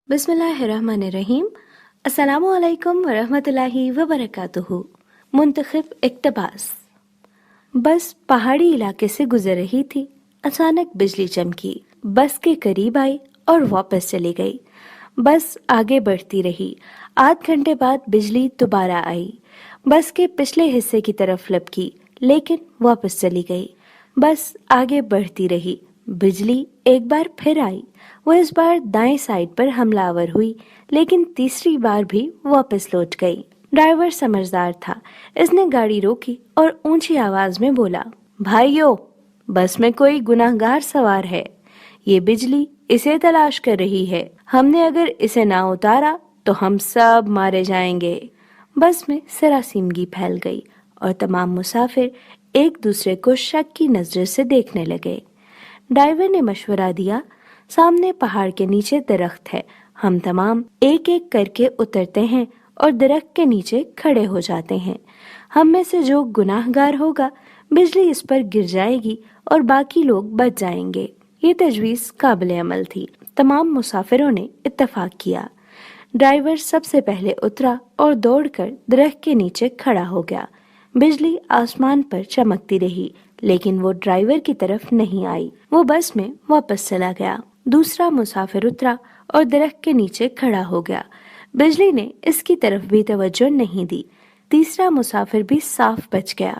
बिस्मिल्लाहिर्रहमानिर्रहीम। अस्सलामु अलैकुम वरहमतुल्लाहि वबरकातुहू। मुंतखब इक्तबास। बस पहाड़ी इलाके से गुजर रही थी, अचानक बिजली चमकी, बस के करीब आई और वापस चली गई। बस आगे बढ़ती रही। आध घंटे बाद बिजली दोबारा आई, बस के पिछले हिस्से की तरफ लपकी, लेकिन वापस चली गई। बस आगे बढ़ती रही, बिजली एक बार फिर आई। वो इस बार दाएं साइड पर हमलावर हुई, लेकिन तीसरी बार भी वापस लौट गई। ड्राइवर समझदार था, इसने गाड़ी रोकी और ऊंची आवाज में बोला, भाइयों, बस में कोई गुनाहगार सवार है। ये बिजली इसे तलाश कर रही है। हमने अगर इसे ना उतारा तो हम सब मारे जाएंगे। बस में सरासीमगी फैल गई और तमाम मुसाफिर एक दूसरे को शक की नजर से देखने लगे। ड्राइवर ने मशवरा दिया, सामने पहाड़ के नीचे दरख्त है, हम तमाम एक एक करके उतरते हैं और दरख्त के नीचे खड़े हो जाते हैं। हम में से जो गुनाहगार होगा, बिजली इस पर गिर जाएगी और बाकी लोग बच जाएंगे। ये तजवीज़ काबिल अमल थी। तमाम मुसाफिरों ने इत्तफाक किया। ड्राइवर सबसे पहले उतरा और दौड़कर दरख्त के नीचे खड़ा हो गया। बिजली आसमान पर चमकती रही, लेकिन वो ड्राइवर की तरफ नहीं आई। वो बस में वापस चला गया। दूसरा मुसाफिर उतरा और दरख्त के नीचे खड़ा हो गया। बिजली ने इसकी तरफ भी तवज्जो नहीं दी। तीसरा मुसाफिर भी साफ बच गया।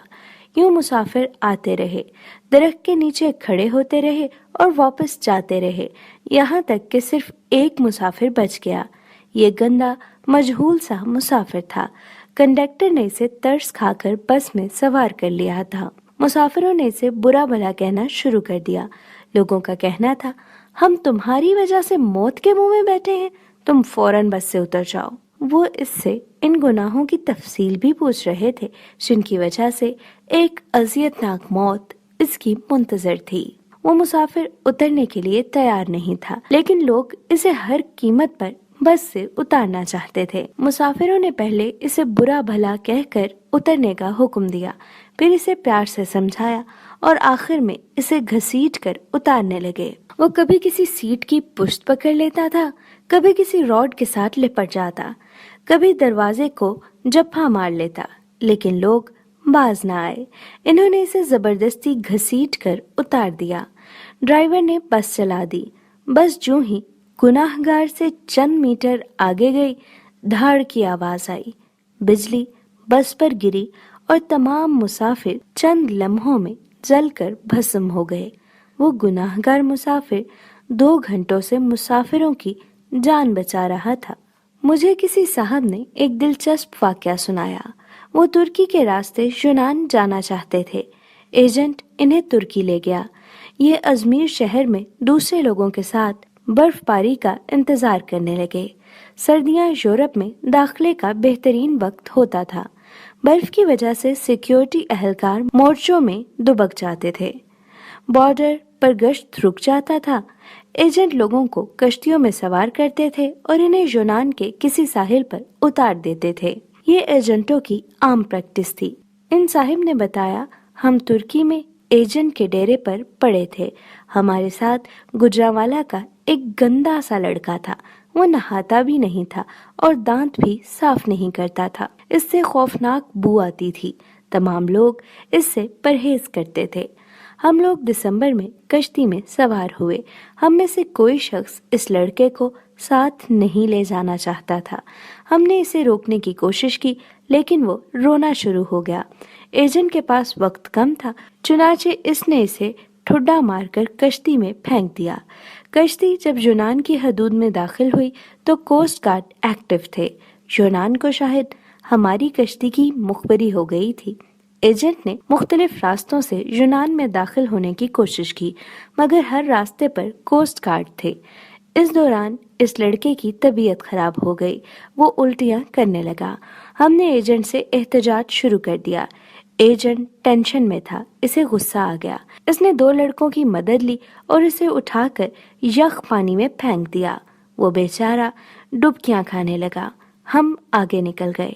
यूं मुसाफिर आते रहे, दरख्त के नीचे खड़े होते रहे और वापस जाते रहे, यहाँ तक कि सिर्फ एक मुसाफिर बच गया। ये गंदा मजहूल सा मुसाफिर था। कंडक्टर ने इसे तरस खाकर बस में सवार कर लिया था। मुसाफिरों ने इसे बुरा भला कहना शुरू कर दिया। लोगों का कहना था, हम तुम्हारी वजह से मौत के मुंह में बैठे हैं, तुम फौरन बस से उतर जाओ। वो इससे इन गुनाहों की तफसील भी पूछ रहे थे, जिनकी वजह से एक अजियतनाक मौत इसकी मुंतजर थी। वो मुसाफिर उतरने के लिए तैयार नहीं था, लेकिन लोग इसे हर कीमत पर बस से उतारना चाहते थे। मुसाफिरों ने पहले इसे बुरा भला कहकर उतरने का हुक्म दिया, फिर इसे प्यार से समझाया और आखिर में इसे घसीट कर उतारने लगे। वो कभी किसी सीट की पुश्त पकड़ लेता था, कभी किसी रॉड के साथ लिपट जाता, कभी दरवाजे को जप्फा मार लेता, लेकिन लोग बाज न आए। इन्होंने इसे जबरदस्ती घसीट कर उतार दिया। ड्राइवर ने बस चला दी। बस यूं ही गुनाहगार से चंद मीटर आगे गई, धाड़ की आवाज आई। बिजली बस पर गिरी और तमाम मुसाफिर चंद लम्हों में जलकर भस्म हो गए। वो गुनाहगार मुसाफिर 2 घंटों से मुसाफिरों की जान बचा रहा था। मुझे किसी साहब ने एक दिलचस्प वाकया सुनाया। वो तुर्की के रास्ते यूनान जाना चाहते थे। एजेंट इन्हें तुर्की ले गया। ये अजमेर शहर में दूसरे लोगों के साथ बर्फबारी का इंतजार करने लगे। सर्दियां यूरोप में दाखिले का बेहतरीन वक्त होता था। बर्फ की वजह से सिक्योरिटी एहलकार मोर्चों में दुबक जाते थे। बॉर्डर पर गश्त रुक जाता था। एजेंट लोगों को कश्तियों में सवार करते थे और इन्हें यूनान के किसी साहिल पर उतार देते थे। ये एजेंटों की आम प्रैक्टिस थी। इन साहिब ने बताया, हम तुर्की में एजेंट के डेरे पर पड़े थे। हमारे साथ गुजरांवाला का एक गंदा सा लड़का था। वो नहाता भी नहीं था और दांत भी साफ नहीं करता था। इससे खौफनाक बू आती थी। तमाम लोग इससे परहेज करते थे। हम लोग दिसंबर में कश्ती में सवार हुए। हम में से कोई शख्स इस लड़के को साथ नहीं ले जाना चाहता था। हमने इसे रोकने की कोशिश की, लेकिन वो रोना शुरू हो गया। एजेंट के पास वक्त कम था, चुनाचे इसने इसे ठुड्डा मारकर कश्ती में फेंक दिया। कश्ती जब यूनान की हदूद में दाखिल हुई तो कोस्ट गार्ड एक्टिव थे। यूनान को शायद हमारी कश्ती की मुखबरी हो गई थी। एजेंट ने मुख्तलिफ रास्तों से यूनान में दाखिल होने की कोशिश की, मगर हर रास्ते पर कोस्ट गार्ड थे। इस दौरान इस लड़के की तबीयत खराब हो गई। वो उल्टियां करने लगा। हमने एजेंट से एहतजाज शुरू कर दिया। एजेंट टेंशन में था, इसे गुस्सा आ गया। इसने 2 लड़कों की मदद ली और इसे उठाकर यख पानी में फेंक दिया। वो बेचारा डुबकियां खाने लगा। हम आगे निकल गए।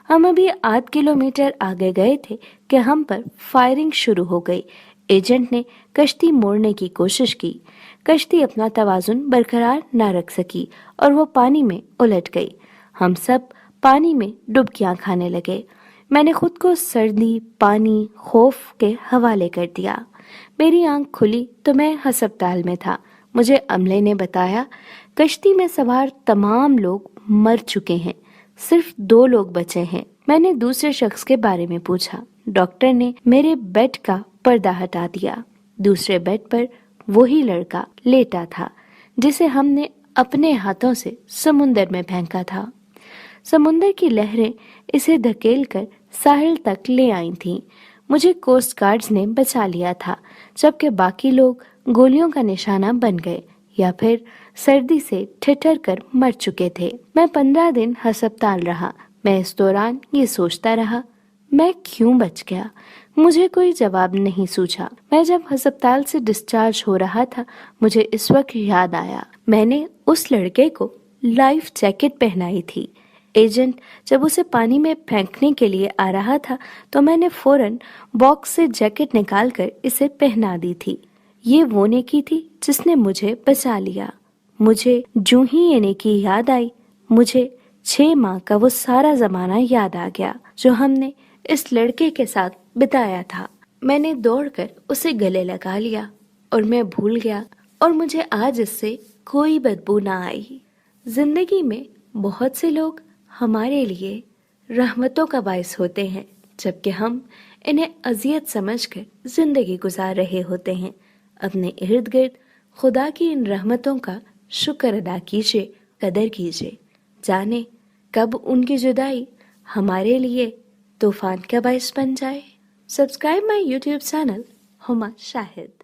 हम अभी आध किलोमीटर आगे गए थे कि हम पर फायरिंग शुरू हो गई। एजेंट ने कश्ती मोड़ने की कोशिश की। कश्ती अपना तवाजुन बरकरार न रख सकी और वो पानी में उलट गई। हम सब पानी में डुबकियां खाने लगे। मैंने खुद को सर्दी, पानी, खौफ के हवाले कर दिया। मेरी आंख खुली तो मैं हस्पताल में था। मुझे अमले ने बताया कश्ती में सवार तमाम लोग मर चुके हैं, सिर्फ 2 लोग बचे हैं। मैंने दूसरे शख्स के बारे में पूछा। डॉक्टर ने मेरे बेड का पर्दा हटा दिया। दूसरे बेड पर वही लड़का लेटा था जिसे हमने अपने हाथों से समुंदर में फेंका था। समुंदर की लहरें इसे धकेलकर साहिल तक ले आई थीं। मुझे कोस्ट गार्ड्स ने बचा लिया था, जबकि बाकी लोग गोलियों का निशाना बन गए या फिर सर्दी से ठिठर कर मर चुके थे। मैं 15 दिन अस्पताल रहा। मैं इस दौरान ये सोचता रहा, मैं क्यों बच गया? मुझे कोई जवाब नहीं सूझा। मैं जब अस्पताल से डिस्चार्ज हो रहा था, मुझे इस वक्त याद आया, मैंने उस लड़के को लाइफ जैकेट पहनाई थी। एजेंट जब उसे पानी में फेंकने के लिए आ रहा था तो मैंने फौरन बॉक्स से जैकेट निकालकर इसे पहना दी थी। ये वो नेकी थी जिसने मुझे बचा लिया। मुझे जूं ही ये नेकी याद आई, मुझे 6 माह का वो सारा जमाना याद आ गया जो हमने इस लड़के के साथ बिताया था। मैंने दौड़कर उसे गले लगा लिया और मैं भूल गया और मुझे आज इससे कोई बदबू ना आई। जिंदगी में बहुत से लोग हमारे लिए रहमतों का बायस होते हैं, जबकि हम इन्हें अजियत समझकर जिंदगी गुजार रहे होते हैं। अपने इर्द गिर्द खुदा की इन रहमतों का शुक्र अदा कीजिए, कदर कीजिए। जाने कब उनकी जुदाई हमारे लिए तूफान का बायस बन जाए। Subscribe my YouTube channel Huma Shahid.